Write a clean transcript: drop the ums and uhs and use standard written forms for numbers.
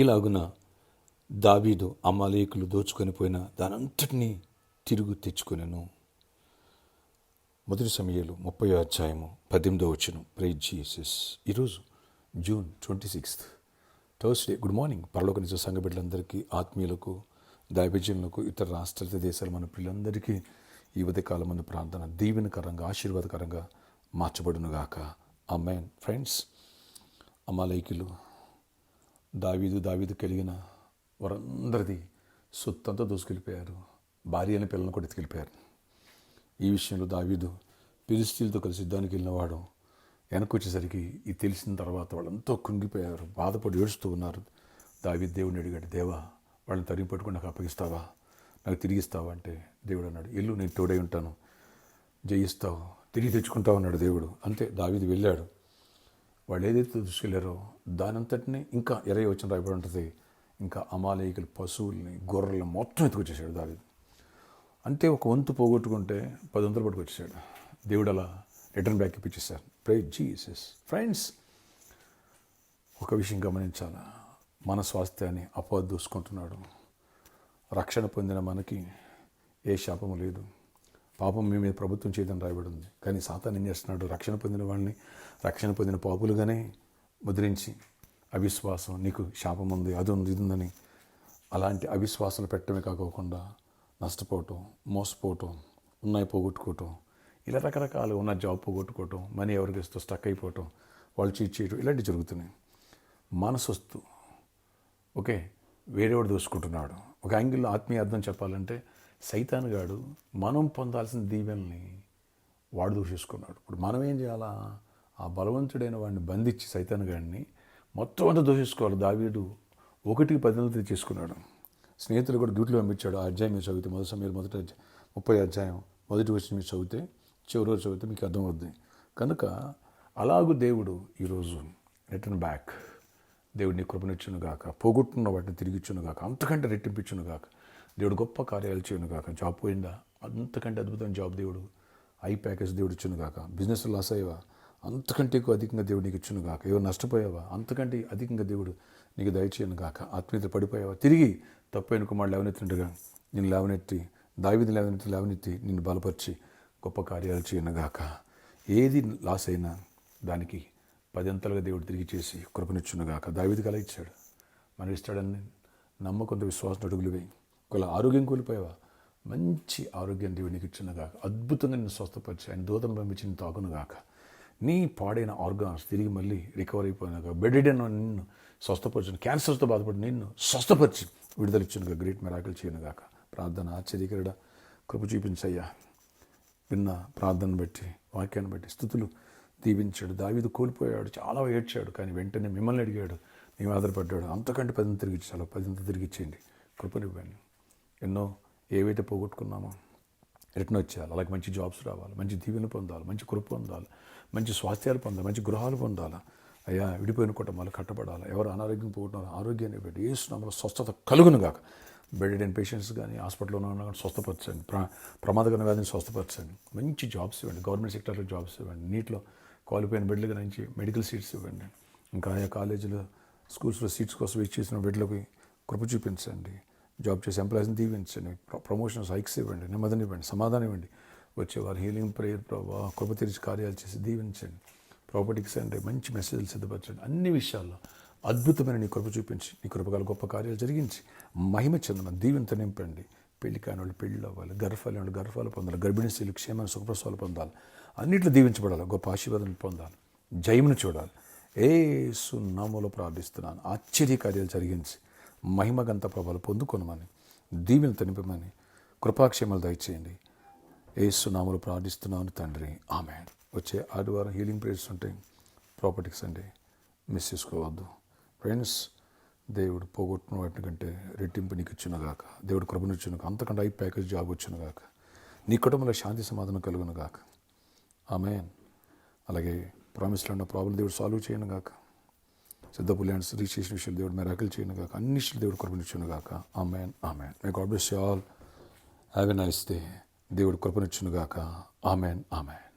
ఈలాగున దావీదు అమాలేకులు దోచుకొని పోయిన దానంతటినీ తిరుగు తెచ్చుకొనెను. మొదటి సమూయేలు 30వ అధ్యాయము 18వ వచనం. Praise Jesus. ఈరోజు జూన్ 26 థర్స్డే. Good morning. పరలోక నిజ సంఘ బిడ్డలందరికీ, ఆత్మీయులకు, దైవజనులకు, ఇతర రాష్ట్ర దేశాల మన పిల్లలందరికీ ఈ ఉదయకాలం మన ప్రార్థన దీవెనకరంగా, ఆశీర్వాదకరంగా మార్చబడునుగాక. ఆమేన్. ఫ్రెండ్స్, అమాలేకులు దావీదు కలిగిన వారందరిది సొత్తంతా దోసుకెళ్ళిపోయారు. భార్య అని పిల్లలను కూడా ఎత్తుకెళ్ళిపోయారు. ఈ విషయంలో దావీదు ఫిలిష్తీయులతో కలిసి యుద్ధానికి వెళ్ళినవాడు వెనక్కి వచ్చేసరికి ఇది తెలిసిన తర్వాత వాళ్ళంతా కృంగిపోయారు, బాధపడి ఏడుస్తూ ఉన్నారు. దావీదు దేవుడిని అడిగాడు, దేవా వాళ్ళని తరిగి పట్టుకుని నాకు అప్పగిస్తావా, నాకు తిరిగిస్తావా అంటే దేవుడు అన్నాడు, ఎల్లు, నేను తోడై ఉంటాను, జయిస్తావు, తిరిగి తెచ్చుకుంటావు అన్నాడు దేవుడు. అంతే, దావీదు వెళ్ళాడు. వాళ్ళు ఏదైతే తీసుకెళ్లారో దానంతటినీ ఇంకా 20 వచనం రాయబడి ఉంటుంది. ఇంకా అమాలేకులు పశువుల్ని, గొర్రెల్ని మొత్తం ఎత్తుకొచ్చేసాడు దావీదు. అంటే ఒక వంతు పోగొట్టుకుంటే 10 వంతులు పట్టుకొచ్చేసాడు. దేవుడు అలా రిటర్న్ బ్యాక్ ఇప్పించేశారు. Praise Jesus. ఫ్రెండ్స్, ఒక విషయం గమనించాలా, మన స్వాస్థ్యాన్ని అపవాది దూసుకుంటున్నాడు. రక్షణ పొందిన మనకి ఏ శాపము లేదు. పాపం మీ మీద ప్రభుత్వం చేయదని రాయబడి ఉంది. కానీ సాతాను ఏం చేస్తున్నాడు, రక్షణ పొందిన వాళ్ళని రక్షణ పొందిన పాపులుగానే ముద్రించి అవిశ్వాసం, నీకు శాపం ఉంది, అది ఉంది, ఇది ఉందని అలాంటి అవిశ్వాసాలు పెట్టడమే కాకోకుండా నష్టపోవటం, మోసపోవటం, ఉన్నాయి పోగొట్టుకోవటం, ఇలా రకరకాలు, ఉన్న జాబ్ పోగొట్టుకోవటం, మనీ ఎవరికి ఇస్తూ స్టక్ అయిపోవటం, వాళ్ళు చీట్ చేయటం, ఇలాంటివి జరుగుతున్నాయి. మనసొస్తు ఓకే వేరేవాడు దోసుకుంటున్నాడు. ఒక యాంగిల్లో ఆత్మీయ అర్థం చెప్పాలంటే సైతాను గాడు మనం పొందాల్సిన దీవెనల్ని వాడు దూషిస్తున్నాడు. ఇప్పుడు మనం ఏం చేయాలా, ఆ బలవంతుడైన వాడిని బంధించి సైతాను గాడిని మొత్తం అంతా దూషించుకోవాలి. దావీదు 1కి 10 నెలలు చేసుకున్నాడు. స్నేహితులు కూడా డ్యూటీలో పంపించాడు. ఆ అధ్యాయం మీరు చదివితే, మొదటి సమయంలో 30వ అధ్యాయం 1వ వచనం మీరు చదివితే, చివరి రోజు చదివితే మీకు అర్థమవుద్ది. కనుక అలాగూ దేవుడు ఈరోజు రిటర్న్ బ్యాక్, దేవుడిని కృపనిచ్చునుగాక, పోగొట్టున్న వాటిని తిరిగిచ్చునుగాక, అంతకంటే రెట్టింపించునుగాక, దేవుడు గొప్ప కార్యాలు చేయనుగాక. జాబ్ పోయిందా, అంతకంటే అద్భుతమైన జాబ్ దేవుడు, ఐ ప్యాకేజ్ దేవుడు ఇచ్చునుగాక. బిజినెస్ లాస్ అయ్యావా, అంతకంటే ఎక్కువ అధికంగా దేవుడు నీకు ఇచ్చునుగాక. ఎవరు నష్టపోయావా, అంతకంటే అధికంగా దేవుడు నీకు దయచేయనుగాక. ఆత్మీయత పడిపోయావా, తిరిగి తప్పైన కుమారుడు లేవనెత్తినట్టుగా నిన్ను లేవనెత్తి, దావీదు లేవనెత్తి నిన్ను బలపరిచి గొప్ప కార్యాలు చేయనుగాక. ఏది లాస్ అయినా దానికి 10 అంతలుగా దేవుడు తిరిగి చేసి కృపనిచ్చునుగాక. దావీదుకి అలా ఇచ్చాడు, మనకి ఇస్తాడని నమ్మకంతో విశ్వాసం అడుగులు వేయి. ఒకవేళ ఆరోగ్యం కోల్పోయావా, మంచి ఆరోగ్యం దేవుడు నీకు ఇచ్చునుగాక. అద్భుతంగా నిన్ను స్వస్థపరిచి ఆయన దూతను పంపించి నిన్ను తాకునుగాక. నీ పాడైన ఆర్గాన్స్ తిరిగి మళ్ళీ రికవర్ అయిపోయినాక, బెడెడ్ నిన్ను స్వస్థపరచును, క్యాన్సర్తో బాధపడి నిన్ను స్వస్థపరిచి విడుదల ఇచ్చునుగా, గ్రేట్ మిరాకిల్ చేయనుగాక. ప్రార్థన ఆశ్చర్యకరుడ కృప చూపించయ్యా. విన్న ప్రార్థన బట్టి, వాక్యాన్ని బట్టి స్తుతులు దీవించాడు. దావీదు కోల్పోయాడు, చాలా ఏడ్చాడు, కానీ వెంటనే మిమ్మల్ని అడిగాడు, మేము ఆధారపడ్డాడు. అంతకంటే 10 తిరిగి ఇచ్చాలో 10 తిరిగి ఇచ్చేయండి, కృపనివ్వండి. ఎన్నో ఏవైతే పోగొట్టుకున్నామో రిటర్న్ వచ్చేయాలి. అలాగే మంచి జాబ్స్ రావాలి, మంచి దీవెన పొందాలి, మంచి కృప పొందాలి, మంచి స్వాస్థ్యాలు పొందాలి, మంచి గృహాలు పొందాలి. అయ్యా, విడిపోయిన కుటుంబాలు కట్టబడాలి. ఎవరు అనారోగ్యం పోగొట్టున్నారో ఆరోగ్యాన్ని పెట్టి యేసు నామములో స్వస్థత కలుగునుగాక. బెడెడ్ అండ్ పేషెంట్స్ కానీ, హాస్పిటల్లో ఉన్న కానీ స్వస్థపరచండి. ప్రమాదకరమైన వ్యాధిని స్వస్థపరచండి. మంచి జాబ్స్ ఇవ్వండి, గవర్నమెంట్ సెక్టర్లో జాబ్స్ ఇవ్వండి. నీటిలో క్వాలిఫై అయిన బిడ్డల నుంచి మెడికల్ సీట్స్ ఇవ్వండి. ఇంకా ఆయా కాలేజీలో, స్కూల్స్లో సీట్స్ కోసం వెయిట్ చేసిన బిడ్డలకి కృప చూపించండి. జాబ్ చేసే ఎంప్లాయీస్ని దీవించండి. ప్రమోషన్స్ హైక్స్ ఇవ్వండి, నెమ్మదిని ఇవ్వండి, సమాధానం ఇవ్వండి. వచ్చేవారు హీలింగ్ ప్రేయర్ ప్రభావ కృప తెరిచి కార్యాలు చేసి దీవించండి. ప్రాపర్టీస్ అంటే మంచి మెసేజ్లు సిద్ధపరచండి. అన్ని విషయాల్లో అద్భుతమైన నీ కృప చూపించి, నీ కృపగల గొప్ప కార్యాలు జరిగించి మహిమ చెందిన దీవెనతో నింపండి. పెళ్లి కాని వాళ్ళు పెళ్ళి అవ్వాలి, గర్భాలు వాళ్ళు గర్భాలు పొందాలి, గర్భిణీ స్త్రీలు క్షేమ సుఖప్రసవాలు పొందాలి, అన్నింటిలో దీవించబడాలి, గొప్ప ఆశీర్వాదం పొందాలి, జయమును చూడాలి. యేసు నామములో ప్రార్థిస్తున్నాను. ఆశ్చర్య కార్యాలు జరిగించి మహిమగంత ప్రభావాలు పొందుకొనమని, దీవెనతో నింపమని, కృపాక్షేమాలు దయచేయండి. యేసు నామములో ప్రార్థిస్తున్నాను తండ్రి, ఆమేన్. వచ్చే ఆదివారం హీలింగ్ ప్రేయర్స్ ఉంటాయి. ప్రాపర్టీస్ అండి, మిస్ చేసుకోవద్దు. ఫ్రెండ్స్, దేవుడు పోగొట్టిన వాటి కంటే రెట్టింపు నీకు ఇచ్చునుగాక. దేవుడు కృపనిచ్చునుగాక. అంతకంటే ఐ ప్యాకేజ్ జాబ్ వచ్చునుగాక. నీ కుటుంబంలో శాంతి సమాధానం కలుగునుగాక. ఆమేన్. అలాగే ప్రామిస్లో ఉన్న ప్రాబ్లం దేవుడు సాల్వ్ చేయనుగాక. సిద్ధపు ల్యాండ్స్ రిజిస్ట్రేషన్ విషయాలు దేవుడు మిరాకిల్ చేయనుగాక. అన్ని విషయాలు దేవుడు కృపనిచ్చునుగాక. ఆమేన్, ఆమేన్. May God bless you all. Have a nice day. దేవుడు కృపనిచ్చునుగాక. ఆమేన్, ఆమేన్.